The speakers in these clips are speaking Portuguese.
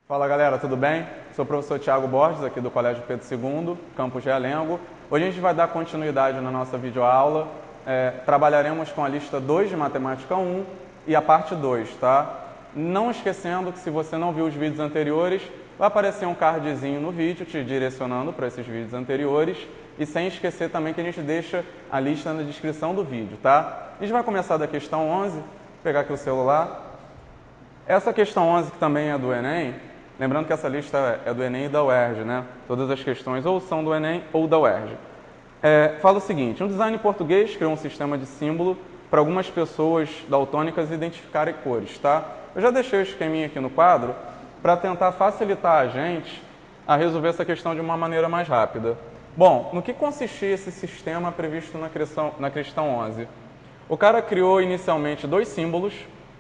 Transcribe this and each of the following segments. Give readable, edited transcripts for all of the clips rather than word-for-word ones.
Fala galera, tudo bem? Sou o professor Thiago Borges, aqui do Colégio Pedro II, campus Realengo. Hoje a gente vai dar continuidade na nossa videoaula. Trabalharemos com a lista 2 de Matemática 1 e a parte 2, tá? Não esquecendo que se você não viu os vídeos anteriores, vai aparecer um cardzinho no vídeo te direcionando para esses vídeos anteriores. E sem esquecer também que a gente deixa a lista na descrição do vídeo, tá? A gente vai começar da questão 11, vou pegar aqui o celular. Essa questão 11, que também é do Enem, lembrando que essa lista é do Enem e da UERJ, né? Todas as questões ou são do Enem ou da UERJ. Fala o seguinte: um design português criou um sistema de símbolo para algumas pessoas daltônicas identificarem cores, tá? Eu já deixei o esqueminha aqui no quadro para tentar facilitar a gente a resolver essa questão de uma maneira mais rápida. Bom, no que consistia esse sistema previsto na questão 11? O cara criou inicialmente dois símbolos,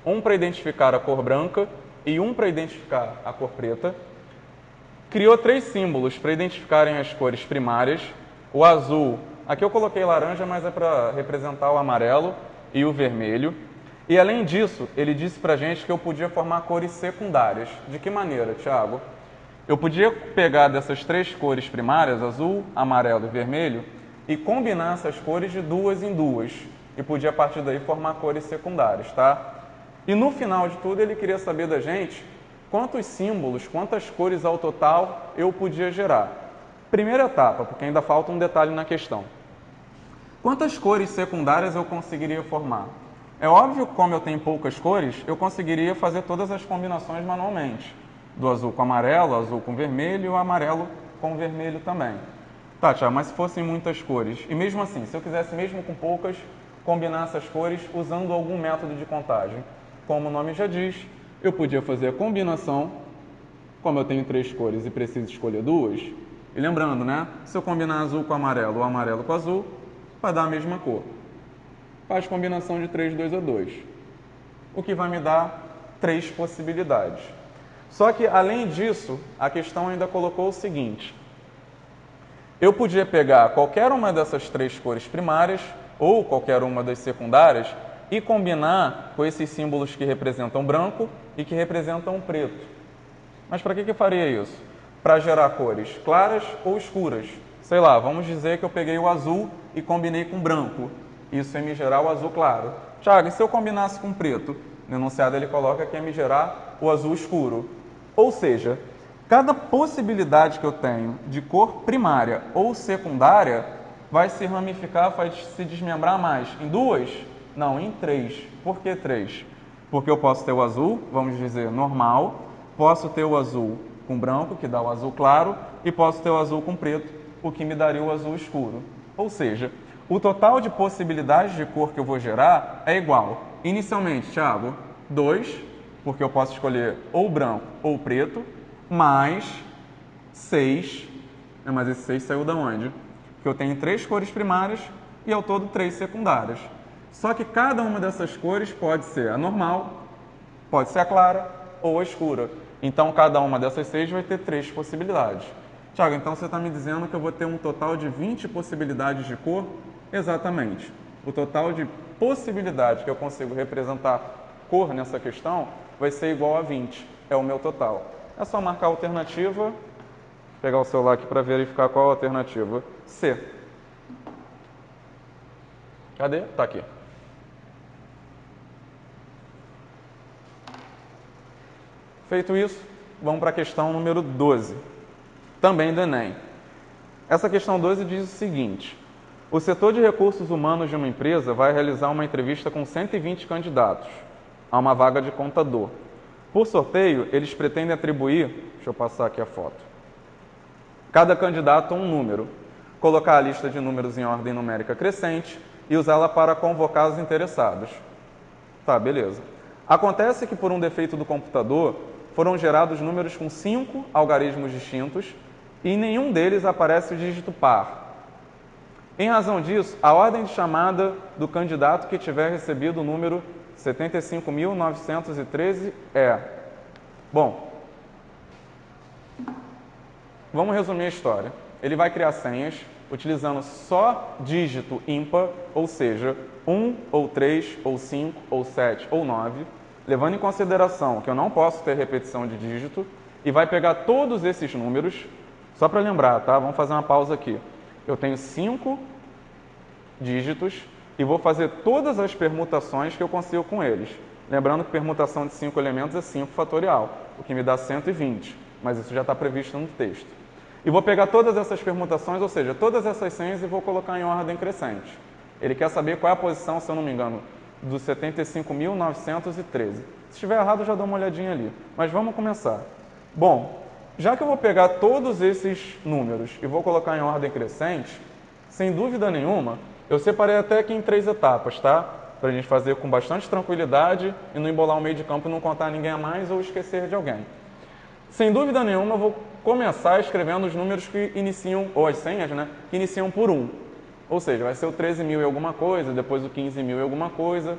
um para identificar a cor branca e um para identificar a cor preta. Criou três símbolos para identificarem as cores primárias. O azul, aqui eu coloquei laranja, mas é para representar o amarelo e o vermelho. E além disso, ele disse para a gente que eu podia formar cores secundárias. De que maneira, Thiago? Eu podia pegar dessas três cores primárias, azul, amarelo e vermelho, e combinar essas cores de duas em duas. E podia, a partir daí, formar cores secundárias, tá? E no final de tudo, ele queria saber da gente quantos símbolos, quantas cores ao total eu podia gerar. Primeira etapa, porque ainda falta um detalhe na questão. Quantas cores secundárias eu conseguiria formar? É óbvio que, como eu tenho poucas cores, eu conseguiria fazer todas as combinações manualmente. Do azul com amarelo, azul com vermelho e o amarelo com vermelho também. Tá, Thiago, mas se fossem muitas cores, e mesmo assim, se eu quisesse mesmo com poucas, combinar essas cores usando algum método de contagem. Como o nome já diz, eu podia fazer a combinação, como eu tenho três cores e preciso escolher duas. E lembrando, né? Se eu combinar azul com amarelo ou amarelo com azul, vai dar a mesma cor. Faz combinação de 3, 2 a 2. O que vai me dar três possibilidades. Só que, além disso, a questão ainda colocou o seguinte: eu podia pegar qualquer uma dessas três cores primárias ou qualquer uma das secundárias e combinar com esses símbolos que representam branco e que representam preto. Mas para que eu faria isso? Para gerar cores claras ou escuras. Sei lá, vamos dizer que eu peguei o azul e combinei com branco. Isso ia me gerar o azul claro. Thiago, e se eu combinasse com preto? No enunciado ele coloca que ia me gerar o azul escuro. Ou seja, cada possibilidade que eu tenho de cor primária ou secundária vai se ramificar, vai se desmembrar mais em duas? Não, em três. Por que três? Porque eu posso ter o azul, vamos dizer, normal, posso ter o azul com branco, que dá o azul claro, e posso ter o azul com preto, o que me daria o azul escuro. Ou seja, o total de possibilidades de cor que eu vou gerar é igual. Inicialmente, Thiago, 2, porque eu posso escolher ou branco ou preto, mais 6, mas esse 6 saiu da onde? Porque eu tenho três cores primárias e ao todo três secundárias. Só que cada uma dessas cores pode ser a normal, pode ser a clara ou a escura. Então, cada uma dessas 6 vai ter 3 possibilidades. Tiago, então você está me dizendo que eu vou ter um total de 20 possibilidades de cor? Exatamente. O total de possibilidades que eu consigo representar cor nessa questão vai ser igual a 20. É o meu total. É só marcar a alternativa, vou pegar o celular aqui para verificar qual a alternativa. C. Cadê? Está aqui. Feito isso, vamos para a questão número 12, também do Enem. Essa questão 12 diz o seguinte: o setor de recursos humanos de uma empresa vai realizar uma entrevista com 120 candidatos a uma vaga de contador. Por sorteio, eles pretendem atribuir, deixa eu passar aqui a foto, cada candidato um número, colocar a lista de números em ordem numérica crescente e usá-la para convocar os interessados. Tá, beleza. Acontece que, por um defeito do computador, foram gerados números com 5 algarismos distintos e em nenhum deles aparece o dígito par. Em razão disso, a ordem de chamada do candidato que tiver recebido o número 75.913 é... Bom, vamos resumir a história. Ele vai criar senhas utilizando só dígito ímpar, ou seja, 1, ou 3, ou 5, ou 7, ou 9, levando em consideração que eu não posso ter repetição de dígito e vai pegar todos esses números, só para lembrar, tá? Vamos fazer uma pausa aqui. Eu tenho 5 dígitos e vou fazer todas as permutações que eu consigo com eles. Lembrando que permutação de 5 elementos é 5 fatorial, o que me dá 120, mas isso já está previsto no texto. E vou pegar todas essas permutações, ou seja, todas essas senhas e vou colocar em ordem crescente. Ele quer saber qual é a posição, se eu não me engano, dos 75.913. Se estiver errado, eu já dou uma olhadinha ali. Mas vamos começar. Bom, já que eu vou pegar todos esses números e vou colocar em ordem crescente, sem dúvida nenhuma, eu separei até aqui em 3 etapas, tá? Para a gente fazer com bastante tranquilidade e não embolar o meio de campo e não contar ninguém a mais ou esquecer de alguém. Sem dúvida nenhuma, eu vou começar escrevendo os números que iniciam, ou as senhas, né? Que iniciam por 1. Ou seja, vai ser o 13.000 e alguma coisa, depois o 15.000 e alguma coisa.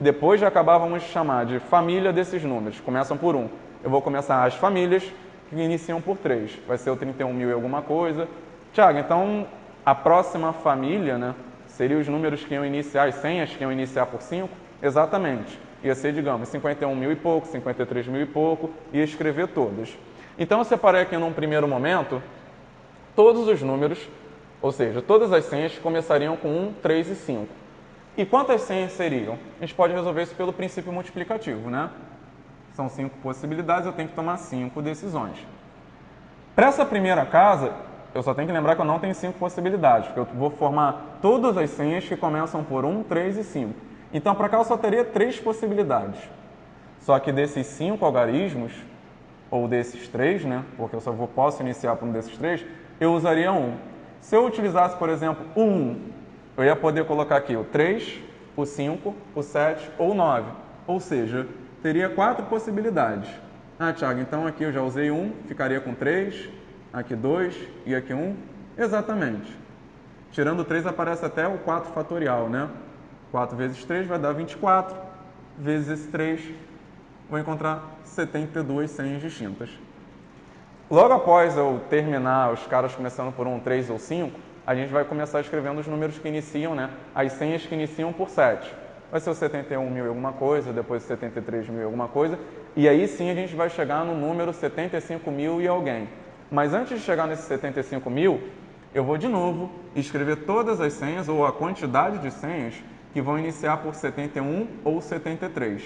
Depois de acabar, vamos chamar de família desses números, começam por 1. Eu vou começar as famílias que iniciam por 3. Vai ser o 31.000 e alguma coisa. Tiago, então a próxima família, né, seria os números que iam iniciar, as senhas que iam iniciar por 5? Exatamente. Ia ser, digamos, 51.000 e pouco, 53.000 e pouco, ia escrever todos. Então eu separei aqui num primeiro momento todos os números, ou seja, todas as senhas começariam com 1, 3 e 5. E quantas senhas seriam? A gente pode resolver isso pelo princípio multiplicativo, né? São 5 possibilidades, eu tenho que tomar 5 decisões. Para essa primeira casa, eu só tenho que lembrar que eu não tenho 5 possibilidades, porque eu vou formar todas as senhas que começam por 1, 3 e 5. Então, para cá eu só teria 3 possibilidades. Só que desses 5 algarismos, ou desses 3, né? Porque eu só posso iniciar por um desses 3, eu usaria 1. Se eu utilizasse, por exemplo, o 1, eu ia poder colocar aqui o 3, o 5, o 7 ou o 9. Ou seja, teria 4 possibilidades. Ah, Thiago, então aqui eu já usei 1, ficaria com 3, aqui 2 e aqui 1. Exatamente. Tirando o 3 aparece até o 4 fatorial, né? 4 vezes 3 vai dar 24, vezes esse 3, vou encontrar 72 senhas distintas. Logo após eu terminar os caras começando por 1, 3 ou 5, a gente vai começar escrevendo os números que iniciam, né? As senhas que iniciam por 7. Vai ser o 71.000 e alguma coisa, depois o 73.000 e alguma coisa, e aí sim a gente vai chegar no número 75.000 e alguém. Mas antes de chegar nesse 75.000, eu vou de novo escrever todas as senhas, ou a quantidade de senhas, que vão iniciar por 71 ou 73.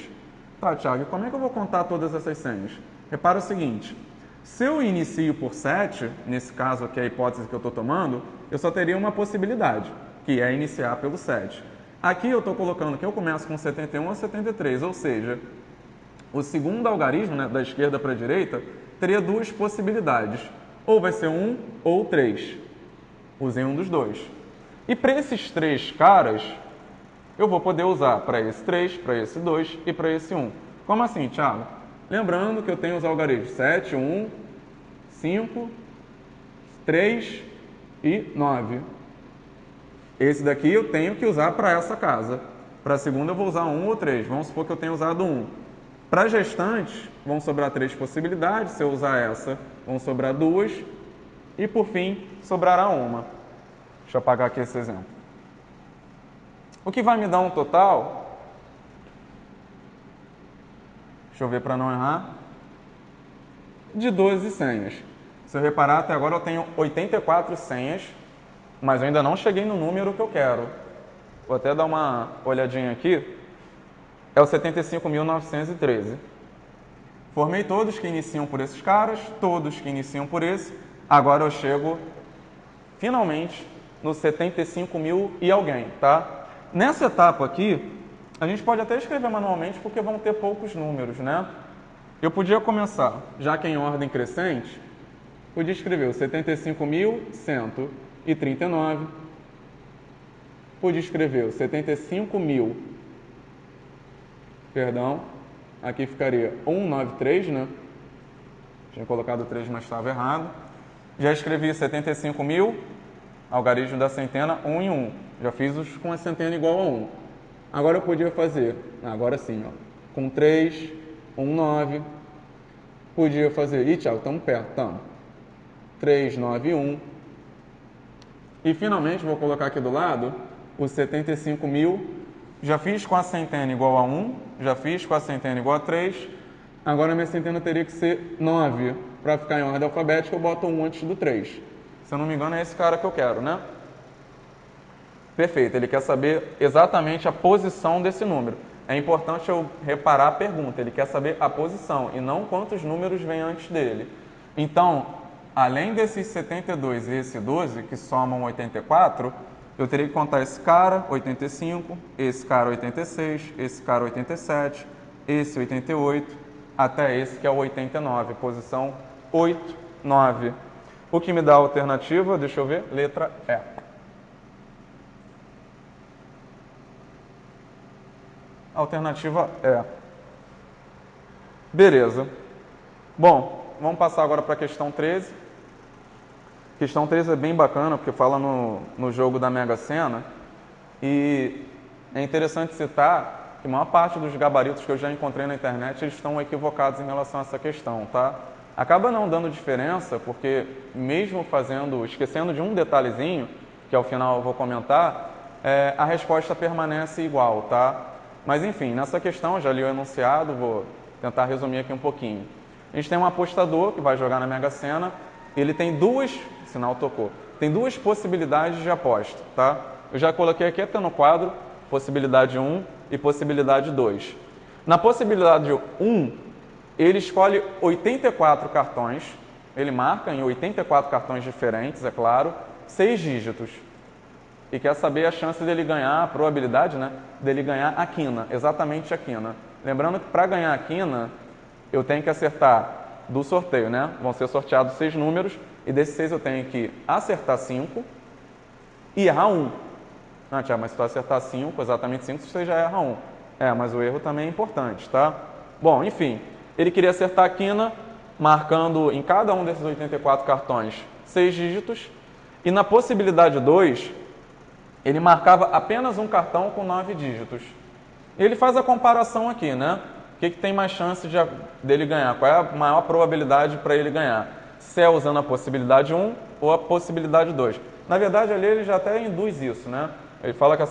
Tá, Thiago, e como é que eu vou contar todas essas senhas? Repara o seguinte, se eu inicio por 7, nesse caso aqui a hipótese que eu estou tomando, eu só teria uma possibilidade, que é iniciar pelo 7. Aqui eu estou colocando que eu começo com 71 ou 73, ou seja, o segundo algarismo, né, da esquerda para a direita, teria 2 possibilidades, ou vai ser 1 ou 3. Usei um dos dois. E para esses 3 caras, eu vou poder usar para esse 3, para esse 2 e para esse 1. Como assim, Thiago? Lembrando que eu tenho os algarismos 7, 1, 5, 3 e 9. Esse daqui eu tenho que usar para essa casa. Para a segunda eu vou usar 1 ou 3. Vamos supor que eu tenha usado 1. Para as restantes, vão sobrar 3 possibilidades. Se eu usar essa, vão sobrar 2. E por fim, sobrará uma. Deixa eu apagar aqui esse exemplo. O que vai me dar um total, deixa eu ver para não errar, de 12 senhas. Se eu reparar, até agora eu tenho 84 senhas, mas eu ainda não cheguei no número que eu quero. Vou até dar uma olhadinha aqui. É o 75.913. Formei todos que iniciam por esses caras, todos que iniciam por esse. Agora eu chego, finalmente, no 75.000 e alguém, tá? Nessa etapa aqui, a gente pode até escrever manualmente porque vão ter poucos números, né? Eu podia começar, já que é em ordem crescente, podia escrever o 75.139, podia escrever o 75.000, perdão, aqui ficaria 193, né? Tinha colocado 3, mas estava errado. Já escrevi 75.000, algarismo da centena, 1 em 1. Já fiz os com a centena igual a 1. Agora eu podia fazer, agora sim, ó, com 3, 1, 9. Podia fazer, ih, Thiago, estamos perto, estamos. 3, 9, 1. E finalmente, vou colocar aqui do lado, os 75.000. Já fiz com a centena igual a 1, já fiz com a centena igual a 3. Agora a minha centena teria que ser 9. Para ficar em ordem alfabética, eu boto 1 antes do 3. Se eu não me engano, é esse cara que eu quero, né? Perfeito, ele quer saber exatamente a posição desse número. É importante eu reparar a pergunta, ele quer saber a posição e não quantos números vêm antes dele. Então, além desses 72 e esse 12, que somam 84, eu teria que contar esse cara, 85, esse cara, 86, esse cara, 87, esse, 88, até esse que é o 89, posição 8, 9. O que me dá a alternativa, deixa eu ver, letra E. Alternativa é. Beleza. Bom, vamos passar agora para a questão 13. Questão 13 é bem bacana, porque fala no jogo da Mega Sena. E é interessante citar que a maior parte dos gabaritos que eu já encontrei na internet, eles estão equivocados em relação a essa questão, tá? Acaba não dando diferença, porque mesmo esquecendo de um detalhezinho, que ao final eu vou comentar, a resposta permanece igual, tá? Mas enfim, nessa questão, já li o enunciado, vou tentar resumir aqui um pouquinho. A gente tem um apostador que vai jogar na Mega Sena, ele tem sinal tocou, tem duas possibilidades de aposta, tá? Eu já coloquei aqui até no quadro, possibilidade 1 e possibilidade 2. Na possibilidade 1, ele escolhe 84 cartões, ele marca em 84 cartões diferentes, é claro, 6 dígitos. E quer saber a chance dele ganhar, a probabilidade, né, dele ganhar a quina, exatamente a quina. Lembrando que para ganhar a quina, eu tenho que acertar do sorteio, né? Vão ser sorteados 6 números, e desses 6 eu tenho que acertar 5 e errar 1. Ah, Tiago, mas se tu acertar 5, exatamente 5, você já erra 1. Mas o erro também é importante, tá? Bom, enfim, ele queria acertar a quina, marcando em cada um desses 84 cartões 6 dígitos, e na possibilidade 2, ele marcava apenas um cartão com 9 dígitos. E ele faz a comparação aqui, né? O que tem mais chance dele ganhar? Qual é a maior probabilidade para ele ganhar? Se é usando a possibilidade 1 ou a possibilidade 2. Na verdade, ali ele já até induz isso, né? Ele fala que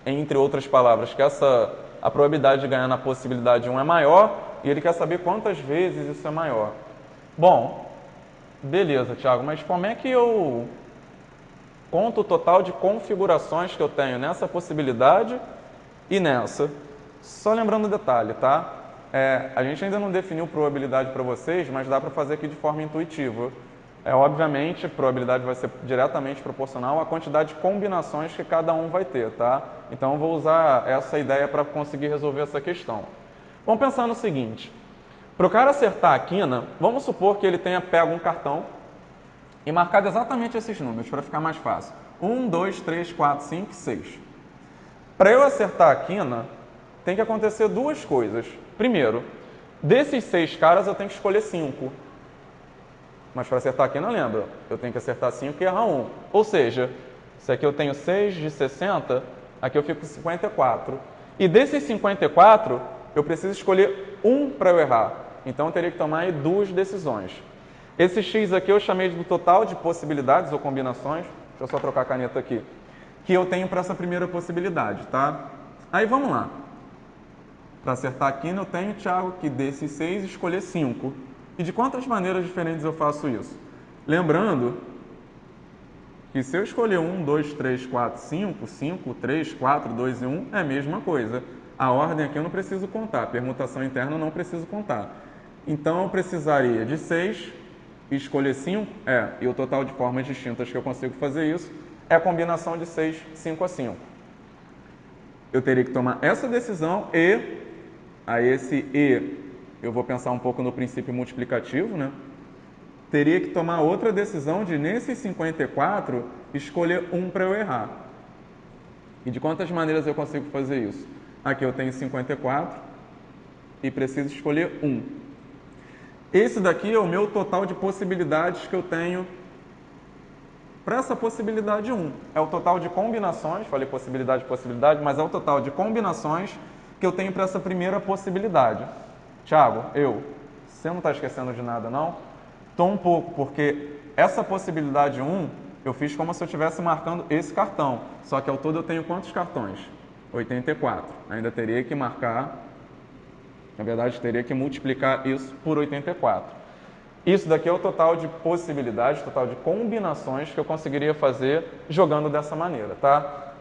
entre outras palavras, que a probabilidade de ganhar na possibilidade 1 é maior e ele quer saber quantas vezes isso é maior. Bom, beleza, Thiago, mas como é que eu conto o total de configurações que eu tenho nessa possibilidade e nessa? Só lembrando um detalhe, tá? A gente ainda não definiu probabilidade para vocês, mas dá para fazer aqui de forma intuitiva. Obviamente, a probabilidade vai ser diretamente proporcional à quantidade de combinações que cada um vai ter, tá? Então, eu vou usar essa ideia para conseguir resolver essa questão. Vamos pensar no seguinte. Para o cara acertar a quina, vamos supor que ele tenha pego um cartão e marcado exatamente esses números, para ficar mais fácil. 1, 2, 3, 4, 5, 6. Para eu acertar a quina, tem que acontecer duas coisas. Primeiro, desses 6 caras eu tenho que escolher 5. Mas para acertar a quina, lembra, eu tenho que acertar 5 e errar 1. Ou seja, se aqui eu tenho 6 de 60, aqui eu fico com 54. E desses 54, eu preciso escolher 1 para eu errar. Então eu teria que tomar aí 2 decisões. Esse X aqui eu chamei do total de possibilidades ou combinações, deixa eu só trocar a caneta aqui, que eu tenho para essa primeira possibilidade, tá? Aí vamos lá. Para acertar a quina eu tenho, Thiago, que desses 6 escolher 5. E de quantas maneiras diferentes eu faço isso? Lembrando que se eu escolher 1, 2, 3, 4, 5, 5, 3, 4, 2 e 1, é a mesma coisa. A ordem aqui eu não preciso contar, a permutação interna eu não preciso contar. Então eu precisaria de 6, escolher 5, e o total de formas distintas que eu consigo fazer isso é a combinação de 6, 5 a 5. Eu teria que tomar essa decisão e, a esse e, eu vou pensar um pouco no princípio multiplicativo, né? Teria que tomar outra decisão de, nesses 54, escolher 1 para eu errar. E de quantas maneiras eu consigo fazer isso? Aqui eu tenho 54 e preciso escolher 1. Esse daqui é o meu total de possibilidades que eu tenho para essa possibilidade 1. É o total de combinações, falei possibilidade, mas é o total de combinações que eu tenho para essa primeira possibilidade. Thiago, você não está esquecendo de nada, não? Estou um pouco, porque essa possibilidade 1, eu fiz como se eu estivesse marcando esse cartão. Só que ao todo eu tenho quantos cartões? 84. Ainda teria que marcar Na verdade, teria que multiplicar isso por 84. Isso daqui é o total de possibilidades, total de combinações que eu conseguiria fazer jogando dessa maneira, tá?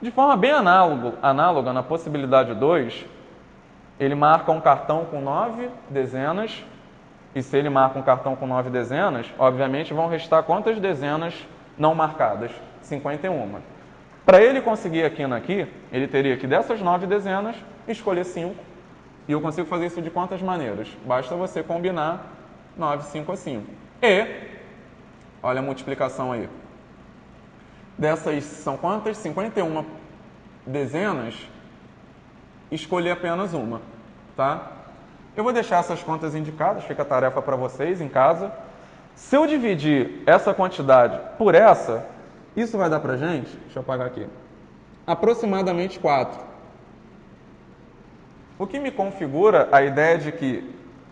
De forma bem análoga na possibilidade 2, ele marca um cartão com 9 dezenas, e se ele marca um cartão com 9 dezenas, obviamente vão restar quantas dezenas não marcadas? 51. Para ele conseguir a quina aqui, ele teria que dessas 9 dezenas escolher 5, e eu consigo fazer isso de quantas maneiras? Basta você combinar 9, 5 a 5. E, olha a multiplicação aí. Dessas são quantas? 51 dezenas, escolher apenas uma, tá? Eu vou deixar essas contas indicadas, fica a tarefa para vocês em casa. Se eu dividir essa quantidade por essa, isso vai dar pra gente, deixa eu apagar aqui, aproximadamente 4. O que me configura a ideia de que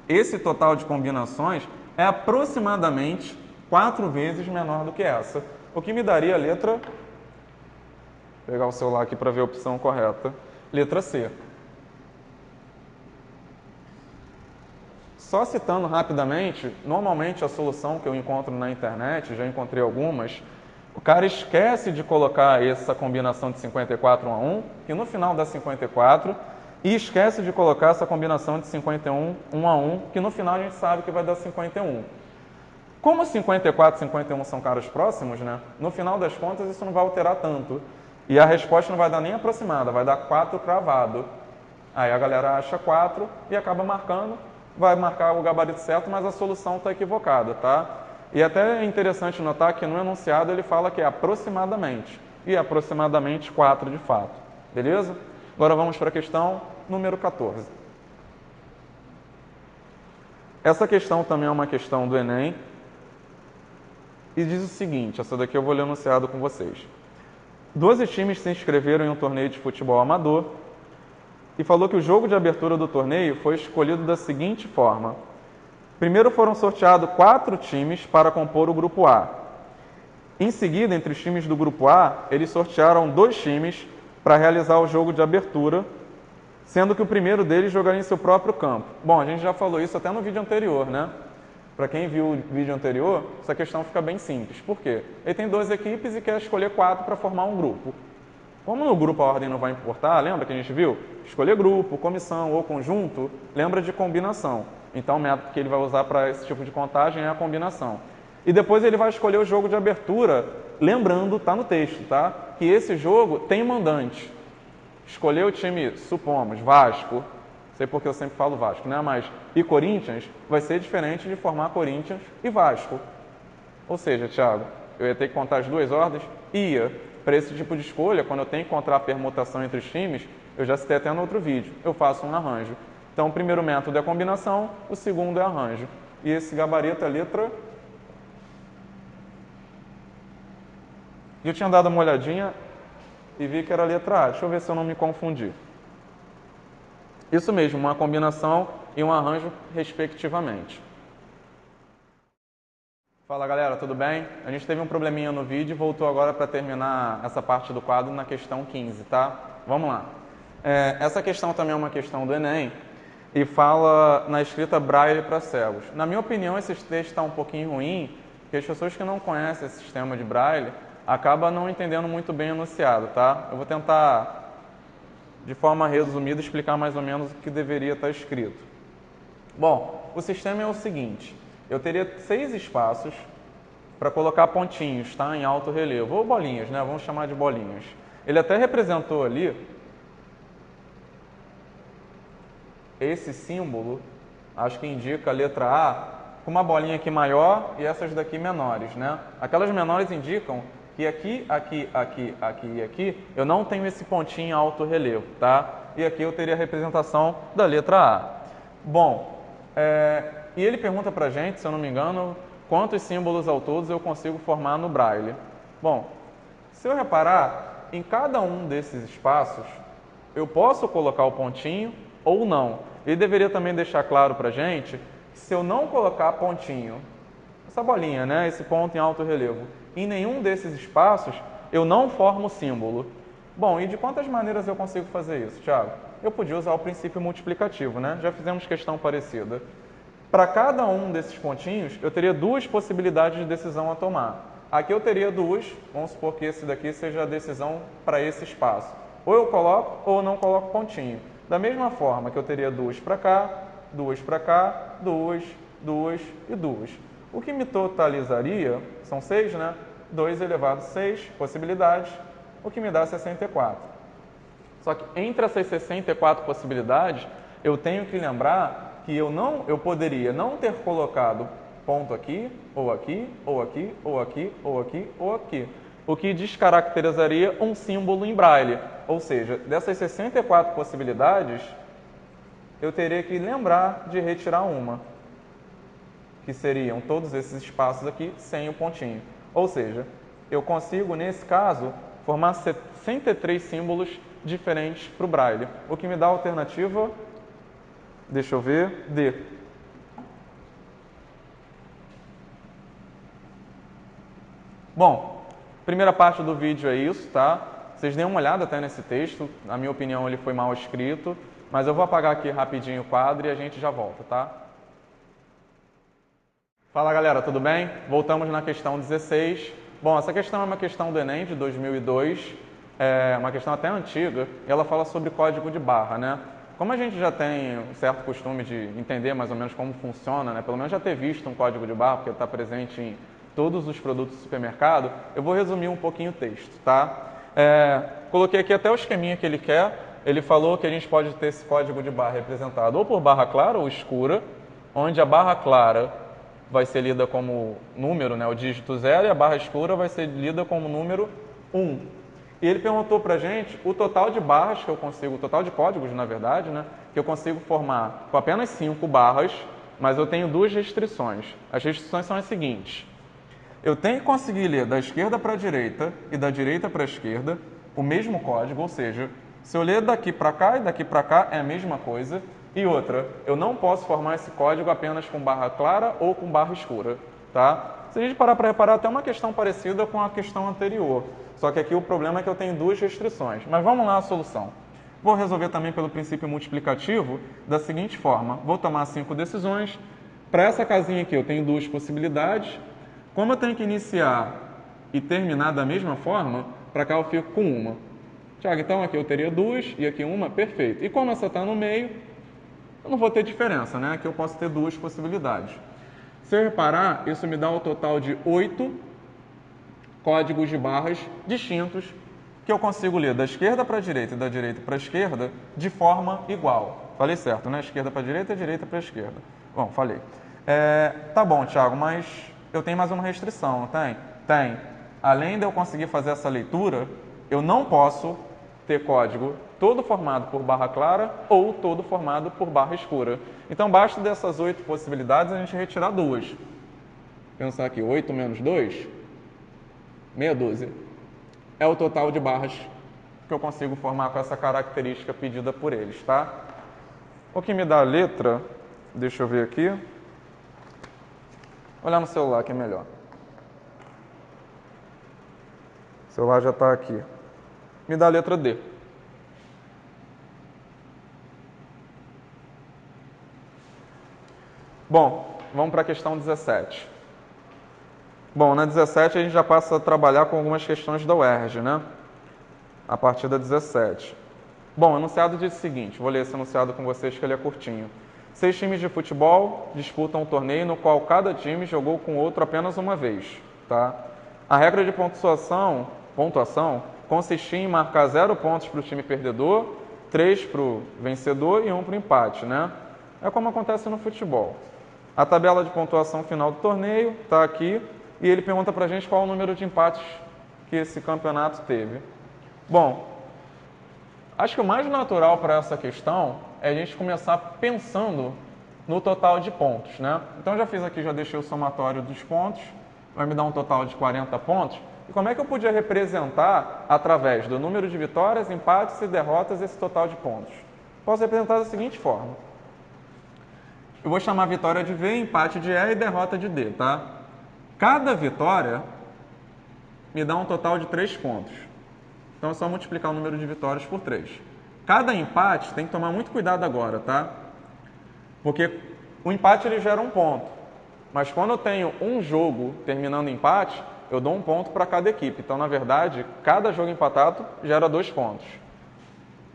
esse total de combinações é aproximadamente 4 vezes menor do que essa. O que me daria a letra... Vou pegar o celular aqui para ver a opção correta. Letra C. Só citando rapidamente, normalmente a solução que eu encontro na internet, já encontrei algumas, o cara esquece de colocar essa combinação de 54 1 a 1, que no final dá 54, e esquece de colocar essa combinação de 51 1 a 1, que no final a gente sabe que vai dar 51. Como 54 e 51 são caras próximos, né? No final das contas isso não vai alterar tanto. E a resposta não vai dar nem aproximada, vai dar 4 cravado. Aí a galera acha 4 e acaba marcando, vai marcar o gabarito certo, mas a solução está equivocada, tá? E até é interessante notar que no enunciado ele fala que é aproximadamente, e é aproximadamente 4 de fato, beleza? Agora vamos para a questão número 14. Essa questão também é uma questão do Enem, e diz o seguinte, essa daqui eu vou ler o enunciado com vocês. 12 times se inscreveram em um torneio de futebol amador e falou que o jogo de abertura do torneio foi escolhido da seguinte forma. Primeiro foram sorteados 4 times para compor o grupo A. Em seguida, entre os times do grupo A, eles sortearam 2 times para realizar o jogo de abertura, sendo que o primeiro deles jogaria em seu próprio campo. Bom, a gente já falou isso até no vídeo anterior, né? Para quem viu o vídeo anterior, essa questão fica bem simples. Por quê? Ele tem 2 equipes e quer escolher 4 para formar um grupo. Como no grupo a ordem não vai importar, lembra que a gente viu? Escolher grupo, comissão ou conjunto, lembra de combinação. Então o método que ele vai usar para esse tipo de contagem é a combinação. E depois ele vai escolher o jogo de abertura, lembrando, está no texto, tá? Que esse jogo tem mandante. Escolher o time, supomos, Vasco, sei porque eu sempre falo Vasco, né? Mas e Corinthians vai ser diferente de formar Corinthians e Vasco. Ou seja, Thiago, eu ia ter que contar as 2 ordens? Ia. Para esse tipo de escolha, quando eu tenho que encontrar a permutação entre os times, eu já citei até no outro vídeo, eu faço um arranjo. Então, o primeiro método é combinação, o segundo é arranjo. E esse gabarito é a letra... Eu tinha dado uma olhadinha e vi que era a letra A. Deixa eu ver se eu não me confundi. Isso mesmo, uma combinação e um arranjo, respectivamente. Fala galera, tudo bem? A gente teve um probleminha no vídeo e voltou agora para terminar essa parte do quadro na questão 15, tá? Vamos lá. Essa questão também é uma questão do Enem e fala na escrita Braille para cegos. Na minha opinião, esse texto está um pouquinho ruim, porque as pessoas que não conhecem esse sistema de Braille acabam não entendendo muito bem o enunciado, tá? Eu vou tentar, de forma resumida, explicar mais ou menos o que deveria estar escrito. Bom, o sistema é o seguinte... Eu teria 6 espaços para colocar pontinhos, tá? Em alto relevo, ou bolinhas, né? Vamos chamar de bolinhas. Ele até representou ali esse símbolo, acho que indica a letra A, com uma bolinha aqui maior e essas daqui menores, né? Aquelas menores indicam que aqui, aqui, aqui, aqui e aqui, eu não tenho esse pontinho em alto relevo, tá? E aqui eu teria a representação da letra A. Bom, e ele pergunta pra gente, se eu não me engano, quantos símbolos ao todo eu consigo formar no Braille. Bom, se eu reparar, em cada um desses espaços, eu posso colocar o pontinho ou não. Ele deveria também deixar claro pra gente que se eu não colocar pontinho, essa bolinha, né, esse ponto em alto relevo, em nenhum desses espaços, eu não formo símbolo. Bom, e de quantas maneiras eu consigo fazer isso, Thiago? Eu podia usar o princípio multiplicativo, né? Já fizemos questão parecida. Para cada um desses pontinhos, eu teria duas possibilidades de decisão a tomar. Aqui eu teria duas, vamos supor que esse daqui seja a decisão para esse espaço. Ou eu coloco ou não coloco pontinho. Da mesma forma que eu teria duas para cá, duas e duas. O que me totalizaria, são 6, né? 2 elevado a 6 possibilidades, o que me dá 64. Só que entre essas 64 possibilidades, eu tenho que lembrar que eu poderia não ter colocado ponto aqui, ou aqui, ou aqui, ou aqui, ou aqui, ou aqui. O que descaracterizaria um símbolo em braille. Ou seja, dessas 64 possibilidades, eu teria que lembrar de retirar uma, que seriam todos esses espaços aqui sem o pontinho. Ou seja, eu consigo, nesse caso, formar 63 símbolos diferentes para o braille, o que me dá a alternativa, deixa eu ver, D. Bom, primeira parte do vídeo é isso, tá? Vocês deem uma olhada até nesse texto, na minha opinião ele foi mal escrito, mas eu vou apagar aqui rapidinho o quadro e a gente já volta, tá? Fala galera, tudo bem? Voltamos na questão 16. Bom, essa questão é uma questão do Enem de 2002, é uma questão até antiga, e ela fala sobre código de barra, né? Como a gente já tem um certo costume de entender mais ou menos como funciona, né? Pelo menos já ter visto um código de barra, porque está presente em todos os produtos do supermercado, eu vou resumir um pouquinho o texto, tá? Coloquei aqui até o esqueminha que ele quer. Ele falou que a gente pode ter esse código de barra representado ou por barra clara ou escura, onde a barra clara vai ser lida como número, né, o dígito 0, e a barra escura vai ser lida como número 1. E ele perguntou para a gente o total de barras que eu consigo, o total de códigos, na verdade, né, que eu consigo formar com apenas 5 barras, mas eu tenho duas restrições. As restrições são as seguintes. Eu tenho que conseguir ler da esquerda para a direita e da direita para a esquerda o mesmo código, ou seja, se eu ler daqui para cá e daqui para cá é a mesma coisa. E outra, eu não posso formar esse código apenas com barra clara ou com barra escura, tá? Se a gente parar para reparar, até uma questão parecida com a questão anterior. Só que aqui o problema é que eu tenho duas restrições. Mas vamos lá a solução. Vou resolver também pelo princípio multiplicativo da seguinte forma. Vou tomar 5 decisões. Para essa casinha aqui eu tenho duas possibilidades. Como eu tenho que iniciar e terminar da mesma forma, para cá eu fico com uma. Tiago, então aqui eu teria duas e aqui uma, perfeito. E como essa está no meio, eu não vou ter diferença, né? Aqui eu posso ter duas possibilidades. Se eu reparar, isso me dá o total de 8 códigos de barras distintos que eu consigo ler da esquerda para a direita e da direita para a esquerda de forma igual. Falei certo, né? Esquerda para a direita e direita para a esquerda. Bom, falei. Tá bom, Thiago, mas eu tenho mais uma restrição, não tem? Tem. Além de eu conseguir fazer essa leitura, eu não posso ter código todo formado por barra clara ou todo formado por barra escura. Então, basta dessas 8 possibilidades a gente retirar duas. Pensar aqui, 8 menos 2, meia dúzia. É o total de barras que eu consigo formar com essa característica pedida por eles, tá? O que me dá a letra, deixa eu ver aqui. Olhar no celular que é melhor. O celular já está aqui. Me dá a letra D. Bom, vamos para a questão 17. Bom, na 17 a gente já passa a trabalhar com algumas questões da UERJ, né? A partir da 17. Bom, o enunciado diz o seguinte, vou ler esse enunciado com vocês que ele é curtinho. 6 times de futebol disputam um torneio no qual cada time jogou com o outro apenas uma vez, tá? A regra de pontuação consistia em marcar 0 pontos para o time perdedor, 3 para o vencedor e 1 para o empate, né? É como acontece no futebol. A tabela de pontuação final do torneio está aqui e ele pergunta para a gente qual é o número de empates que esse campeonato teve. Bom, acho que o mais natural para essa questão é a gente começar pensando no total de pontos, né? Então já fiz aqui, já deixei o somatório dos pontos, vai me dar um total de 40 pontos. E como é que eu podia representar, através do número de vitórias, empates e derrotas, esse total de pontos? Posso representar da seguinte forma. Eu vou chamar vitória de V, empate de E e derrota de D, tá? Cada vitória me dá um total de 3 pontos. Então é só multiplicar o número de vitórias por 3. Cada empate tem que tomar muito cuidado agora, tá? Porque o empate ele gera um ponto. Mas quando eu tenho um jogo terminando em empate, eu dou um ponto para cada equipe. Então, na verdade, cada jogo empatado gera 2 pontos.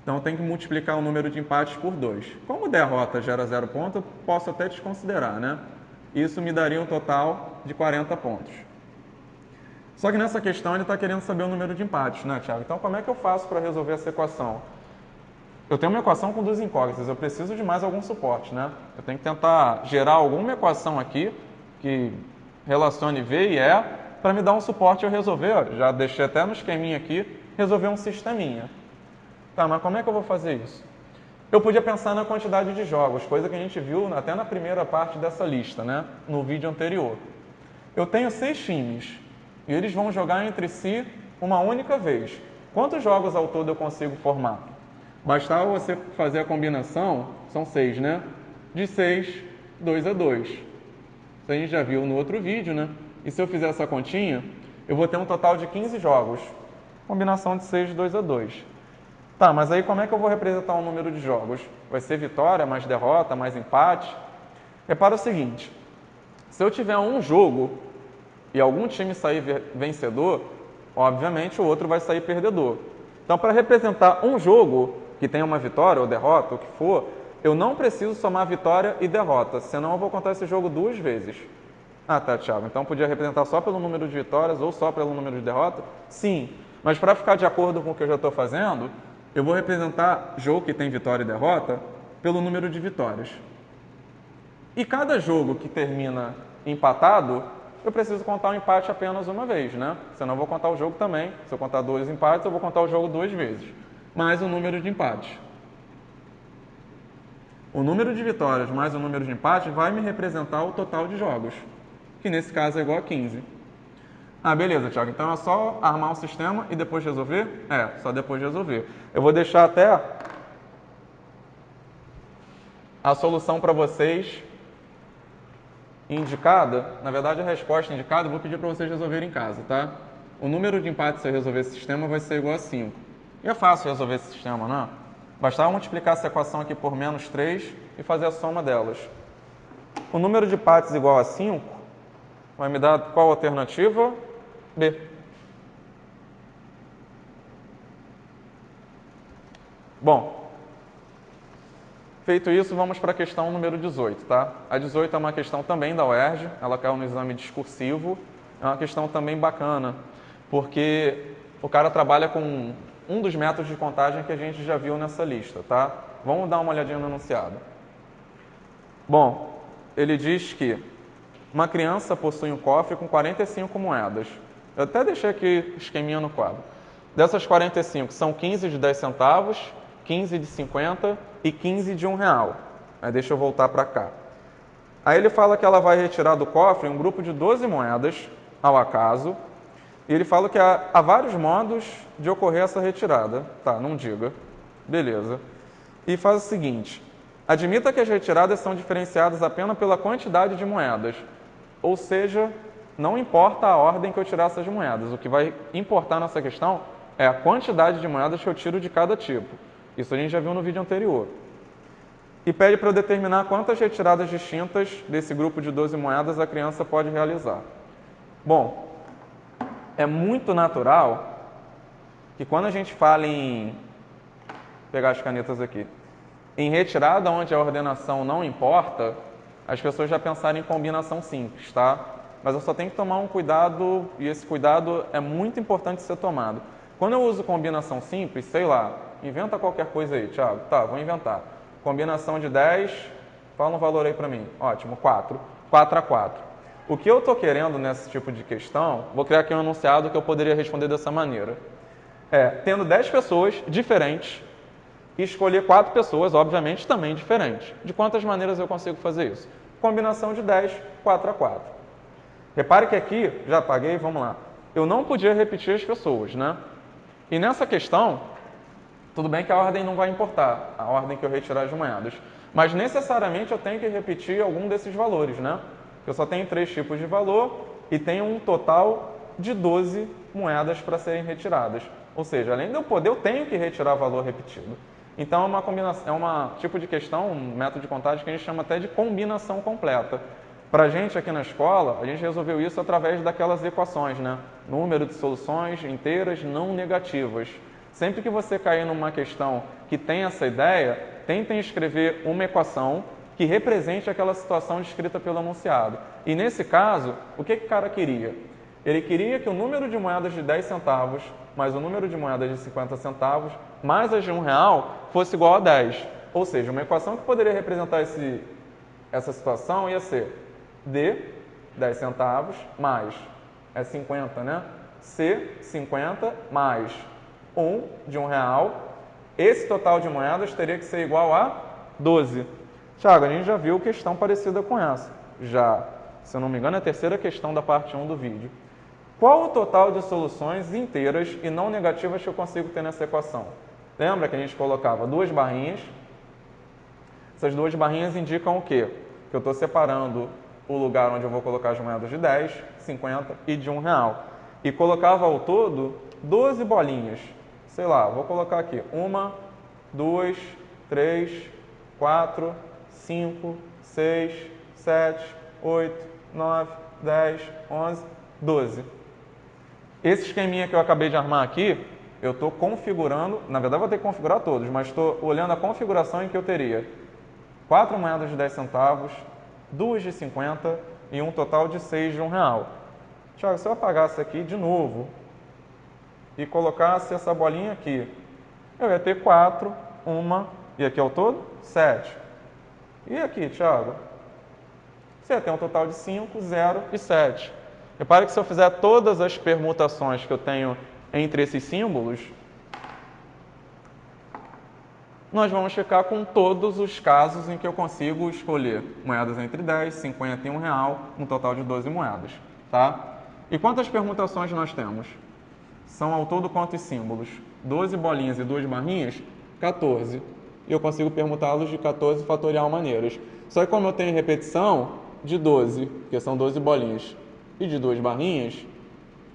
Então, eu tenho que multiplicar o número de empates por 2. Como derrota gera 0 ponto, eu posso até desconsiderar, né? Isso me daria um total de 40 pontos. Só que nessa questão ele está querendo saber o número de empates, né, Thiago? Então, como é que eu faço para resolver essa equação? Eu tenho uma equação com 2 incógnitas, eu preciso de mais algum suporte, né? Eu tenho que tentar gerar alguma equação aqui que relacione V e E para me dar um suporte e eu resolver, ó, já deixei até no esqueminha aqui, resolver um sisteminha. Tá, mas como é que eu vou fazer isso? Eu podia pensar na quantidade de jogos, coisa que a gente viu até na primeira parte dessa lista, né? No vídeo anterior. Eu tenho 6 times e eles vão jogar entre si uma única vez. Quantos jogos ao todo eu consigo formar? Bastava você fazer a combinação, são 6, né? De 6, 2 a 2. Isso a gente já viu no outro vídeo, né? E se eu fizer essa continha, eu vou ter um total de 15 jogos. Combinação de 6, 2 a 2. Tá, mas aí como é que eu vou representar o número de jogos? Vai ser vitória, mais derrota, mais empate? Repara o seguinte, se eu tiver um jogo e algum time sair vencedor, obviamente o outro vai sair perdedor. Então, para representar um jogo que tenha uma vitória ou derrota, o que for, eu não preciso somar vitória e derrota, senão eu vou contar esse jogo 2 vezes. Ah, tá, Thiago, então podia representar só pelo número de vitórias ou só pelo número de derrota? Sim, mas para ficar de acordo com o que eu já estou fazendo, eu vou representar jogo que tem vitória e derrota pelo número de vitórias. E cada jogo que termina empatado, eu preciso contar o empate apenas uma vez, né? Senão eu vou contar o jogo também. Se eu contar 2 empates, eu vou contar o jogo 2 vezes. Mais o número de empates. O número de vitórias mais o número de empates vai me representar o total de jogos, que nesse caso é igual a 15. Ah, beleza, Thiago. Então é só armar um sistema e depois resolver? É, só depois resolver. Eu vou deixar até a solução para vocês indicada. Na verdade, a resposta indicada eu vou pedir para vocês resolverem em casa, tá? O número de empates se eu resolver esse sistema vai ser igual a 5. E é fácil resolver esse sistema, não é? Bastava multiplicar essa equação aqui por menos 3 e fazer a soma delas. O número de empates igual a 5 vai me dar qual alternativa? B. Bom, feito isso, vamos para a questão número 18, tá? A 18 é uma questão também da UERJ, ela caiu no exame discursivo, é uma questão também bacana, porque o cara trabalha com um dos métodos de contagem que a gente já viu nessa lista, tá? Vamos dar uma olhadinha no enunciado. Bom, ele diz que uma criança possui um cofre com 45 moedas. Eu até deixei aqui esqueminha no quadro. Dessas 45, são 15 de 10 centavos, 15 de 50 e 15 de R$1. Aí deixa eu voltar para cá. Aí ele fala que ela vai retirar do cofre um grupo de 12 moedas, ao acaso, e ele fala que há vários modos de ocorrer essa retirada. Tá, não diga. Beleza. E faz o seguinte, admita que as retiradas são diferenciadas apenas pela quantidade de moedas, ou seja, não importa a ordem que eu tirar essas moedas, o que vai importar nessa questão é a quantidade de moedas que eu tiro de cada tipo. Isso a gente já viu no vídeo anterior. E pede para eu determinar quantas retiradas distintas desse grupo de 12 moedas a criança pode realizar. Bom, é muito natural que quando a gente fala em... Vou pegar as canetas aqui. Em retirada onde a ordenação não importa, as pessoas já pensaram em combinação simples, tá? Mas eu só tenho que tomar um cuidado, e esse cuidado é muito importante ser tomado. Quando eu uso combinação simples, sei lá, inventa qualquer coisa aí, Thiago. Tá, vou inventar. Combinação de 10, fala um valor aí para mim. Ótimo, 4. 4 a 4. O que eu estou querendo nesse tipo de questão, vou criar aqui um enunciado que eu poderia responder dessa maneira. Tendo 10 pessoas diferentes e escolher 4 pessoas, obviamente, também diferentes. De quantas maneiras eu consigo fazer isso? Combinação de 10, 4 a 4. Repare que aqui, já apaguei, vamos lá. Eu não podia repetir as pessoas, né? E nessa questão, tudo bem que a ordem não vai importar, a ordem que eu retirar as moedas. Mas necessariamente eu tenho que repetir algum desses valores, né? Eu só tenho 3 tipos de valor e tenho um total de 12 moedas para serem retiradas. Ou seja, além de eu poder, eu tenho que retirar valor repetido. Então, é uma combinação, tipo de questão, um método de contagem que a gente chama até de combinação completa. Para a gente aqui na escola, a gente resolveu isso através daquelas equações, né? Número de soluções inteiras não negativas. Sempre que você cair numa questão que tem essa ideia, tentem escrever uma equação que represente aquela situação descrita pelo enunciado. E nesse caso, o que o cara queria? Ele queria que o número de moedas de 10 centavos mais o número de moedas de 50 centavos mais as de R$1 fosse igual a 10. Ou seja, uma equação que poderia representar essa situação ia ser D, 10 centavos, mais, 50, né? C, 50, mais 1 de R$1. Esse total de moedas teria que ser igual a 12. Tiago, a gente já viu questão parecida com essa. Já, se eu não me engano, é a terceira questão da parte 1 do vídeo. Qual o total de soluções inteiras e não negativas que eu consigo ter nessa equação? Lembra que a gente colocava duas barrinhas? Essas duas barrinhas indicam o quê? Que eu estou separando o lugar onde eu vou colocar as moedas de 10, 50 e de R$1. E colocava ao todo 12 bolinhas. Sei lá, vou colocar aqui 1, 2, 3, 4, 5, 6, 7, 8, 9, 10, 11, 12. Esse esqueminha que eu acabei de armar aqui, eu estou configurando, na verdade vou ter que configurar todos, mas estou olhando a configuração em que eu teria 4 moedas de 10 centavos, 2 de 50 e um total de 6 de R$1. Tiago, se eu apagasse aqui de novo e colocasse essa bolinha aqui, eu ia ter 4, 1, e aqui ao todo, 7. E aqui, Tiago? Você ia ter um total de 5, 0 e 7. Repare que se eu fizer todas as permutações que eu tenho entre esses símbolos, nós vamos ficar com todos os casos em que eu consigo escolher moedas entre 10, 50 e R$1, um total de 12 moedas. Tá? E quantas permutações nós temos? São ao todo quantos símbolos? 12 bolinhas e 2 barrinhas? 14. E eu consigo permutá-los de 14 fatorial maneiras. Só que como eu tenho repetição de 12, que são 12 bolinhas, e de 2 barrinhas,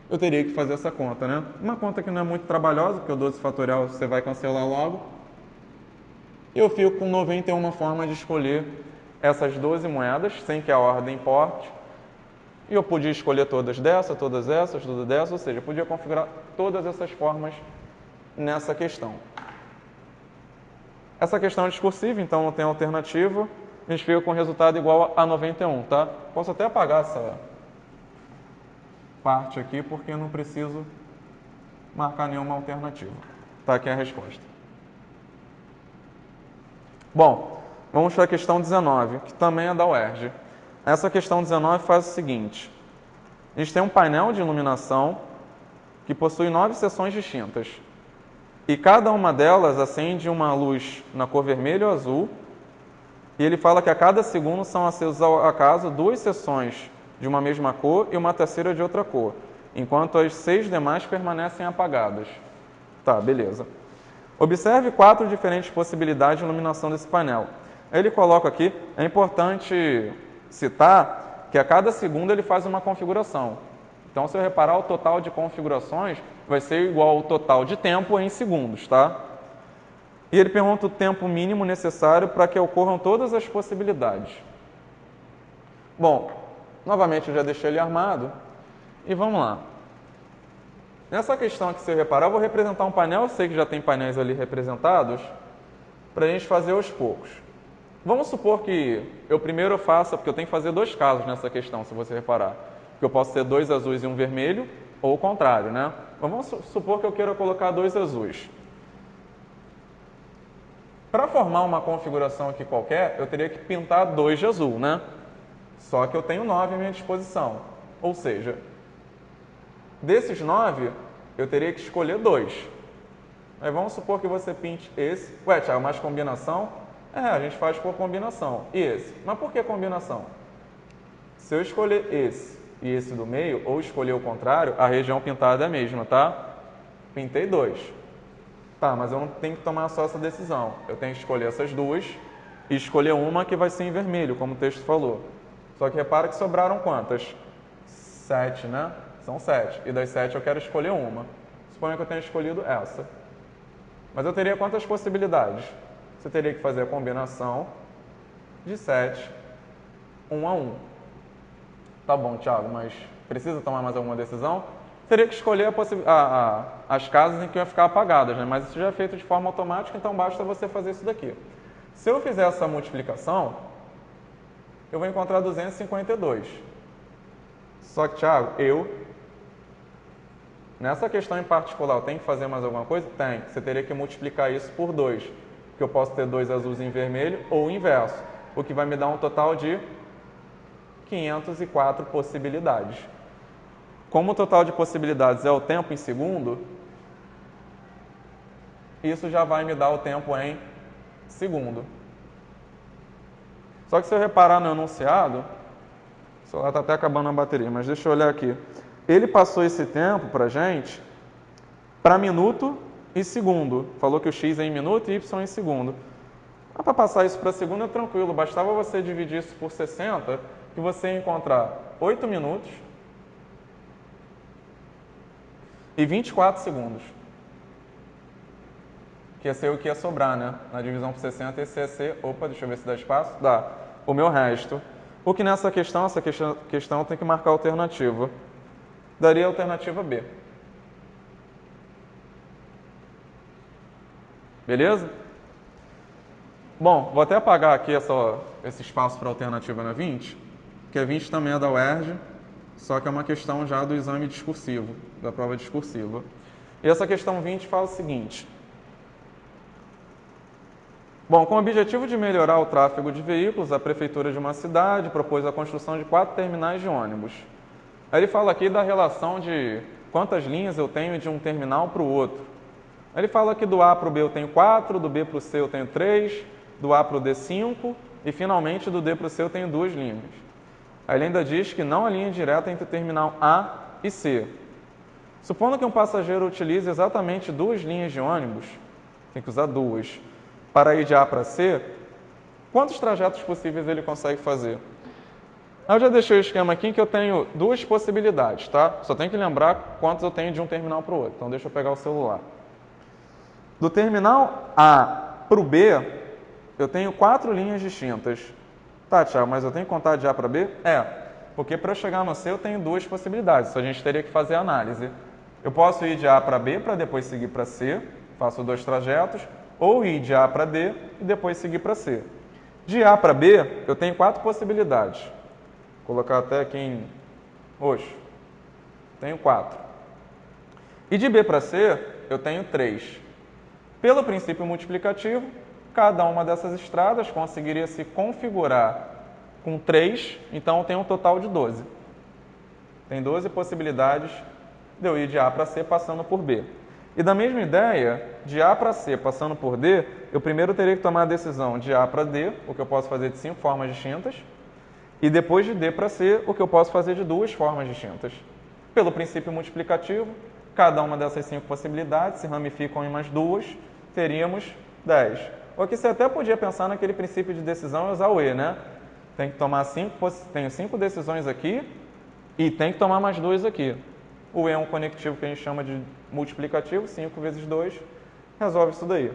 eu teria que fazer essa conta, né? Uma conta que não é muito trabalhosa, porque o 12 fatorial você vai cancelar logo. E eu fico com 91 formas de escolher essas 12 moedas, sem que a ordem importe. E eu podia escolher todas dessas, todas essas, todas dessas, ou seja, eu podia configurar todas essas formas nessa questão. Essa questão é discursiva, então não tem alternativa. A gente fica com o resultado igual a 91, tá? Posso até apagar essa parte aqui, porque eu não preciso marcar nenhuma alternativa. Tá aqui a resposta. Bom, vamos para a questão 19, que também é da UERJ. Essa questão 19 faz o seguinte. A gente tem um painel de iluminação que possui 9 seções distintas. E cada uma delas acende uma luz na cor vermelho ou azul. E ele fala que a cada segundo são acesas ao acaso 2 seções de uma mesma cor e uma terceira de outra cor, enquanto as 6 demais permanecem apagadas. Tá, beleza. Observe 4 diferentes possibilidades de iluminação desse painel. Ele coloca aqui, é importante citar que a cada segundo ele faz uma configuração. Então, se eu reparar, o total de configurações vai ser igual ao total de tempo em segundos, tá? E ele pergunta o tempo mínimo necessário para que ocorram todas as possibilidades. Bom, novamente eu já deixei ele armado e vamos lá. Nessa questão aqui, se eu reparar, eu vou representar um painel, eu sei que já tem painéis ali representados, para a gente fazer aos poucos. Vamos supor que eu primeiro faça, porque eu tenho que fazer 2 casos nessa questão, se você reparar. Que eu posso ter 2 azuis e um vermelho, ou o contrário, né? Mas vamos supor que eu queira colocar 2 azuis. Para formar uma configuração aqui qualquer, eu teria que pintar 2 de azul, né? Só que eu tenho 9 à minha disposição. Ou seja, desses 9, eu teria que escolher 2. Aí vamos supor que você pinte esse. Ué, Thiago, mais combinação? A gente faz por combinação. E esse? Mas por que combinação? Se eu escolher esse e esse do meio, ou escolher o contrário, a região pintada é a mesma, tá? Pintei 2. Tá, mas eu não tenho que tomar só essa decisão. Eu tenho que escolher essas 2 e escolher uma que vai ser em vermelho, como o texto falou. Só que repara que sobraram quantas? 7, né? São 7. E das 7 eu quero escolher uma. Suponha que eu tenha escolhido essa. Mas eu teria quantas possibilidades? Você teria que fazer a combinação de 7, 1 a 1. Tá bom, Thiago, mas precisa tomar mais alguma decisão? Teria que escolher as casas em que iam ficar apagadas, né? Mas isso já é feito de forma automática, então basta você fazer isso daqui. Se eu fizer essa multiplicação, eu vou encontrar 252. Só que, Thiago, nessa questão em particular, eu tenho que fazer mais alguma coisa? Tem. Você teria que multiplicar isso por 2, porque eu posso ter 2 azuis em vermelho ou o inverso, o que vai me dar um total de 504 possibilidades. Como o total de possibilidades é o tempo em segundo, isso já vai me dar o tempo em segundo. Só que se eu reparar no enunciado, o celular está até acabando a bateria, mas deixa eu olhar aqui. Ele passou esse tempo para a gente para minuto e segundo. Falou que o x é em minuto e y em segundo. Para passar isso para segundo é tranquilo, bastava você dividir isso por 60, que você ia encontrar 8 minutos e 24 segundos. Que ia ser o que ia sobrar, né? Na divisão por 60, esse ia ser... Opa, deixa eu ver se dá espaço. Dá. O meu resto. O que nessa questão, tem que marcar a alternativa. Daria a alternativa B. Beleza? Bom, vou até apagar aqui esse espaço para a alternativa na 20, que a 20 também é da UERJ, só que é uma questão já do exame discursivo, da prova discursiva. E essa questão 20 fala o seguinte. Bom, com o objetivo de melhorar o tráfego de veículos, a prefeitura de uma cidade propôs a construção de 4 terminais de ônibus. Aí ele fala aqui da relação de quantas linhas eu tenho de um terminal para o outro. Aí ele fala que do A para o B eu tenho 4, do B para o C eu tenho 3, do A para o D 5 e finalmente do D para o C eu tenho 2 linhas. Aí ele ainda diz que não há linha direta entre o terminal A e C. Supondo que um passageiro utilize exatamente 2 linhas de ônibus, tem que usar 2, para ir de A para C, quantos trajetos possíveis ele consegue fazer? Eu já deixei o esquema aqui que eu tenho 2 possibilidades, tá? Só tenho que lembrar quantos eu tenho de um terminal para o outro. Então deixa eu pegar o celular. Do terminal A para o B, eu tenho 4 linhas distintas. Tá, Thiago, mas eu tenho que contar de A para B? Porque para eu chegar no C eu tenho 2 possibilidades. Então a gente teria que fazer a análise. Eu posso ir de A para B para depois seguir para C, faço 2 trajetos, ou ir de A para D e depois seguir para C. De A para B, eu tenho 4 possibilidades. Vou colocar até aqui em roxo. Tenho 4. E de B para C, eu tenho 3. Pelo princípio multiplicativo, cada uma dessas estradas conseguiria se configurar com 3, então eu tenho um total de 12. Tem 12 possibilidades de eu ir de A para C passando por B. E da mesma ideia, de A para C passando por D, eu primeiro teria que tomar a decisão de A para D, o que eu posso fazer de 5 formas distintas, e depois de D para C, o que eu posso fazer de 2 formas distintas. Pelo princípio multiplicativo, cada uma dessas 5 possibilidades se ramificam em mais 2, teríamos 10. O que você até podia pensar naquele princípio de decisão é usar o E, né? Tem que tomar 5 decisões aqui e tem que tomar mais 2 aqui. O E é um conectivo que a gente chama de multiplicativo, 5 vezes 2, resolve isso daí.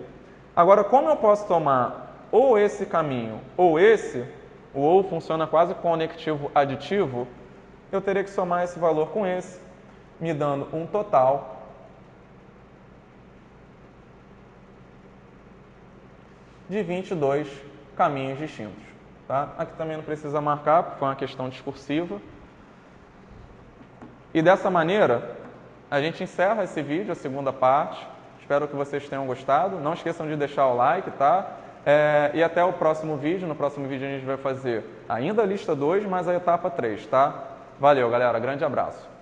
Agora, como eu posso tomar ou esse caminho ou esse, o ou funciona quase conectivo aditivo, eu teria que somar esse valor com esse, me dando um total de 22 caminhos distintos. Tá? Aqui também não precisa marcar, porque foi uma questão discursiva. E dessa maneira, a gente encerra esse vídeo, a segunda parte. Espero que vocês tenham gostado. Não esqueçam de deixar o like, tá? E até o próximo vídeo. No próximo vídeo a gente vai fazer ainda a lista 2, mas a etapa 3, tá? Valeu, galera. Grande abraço.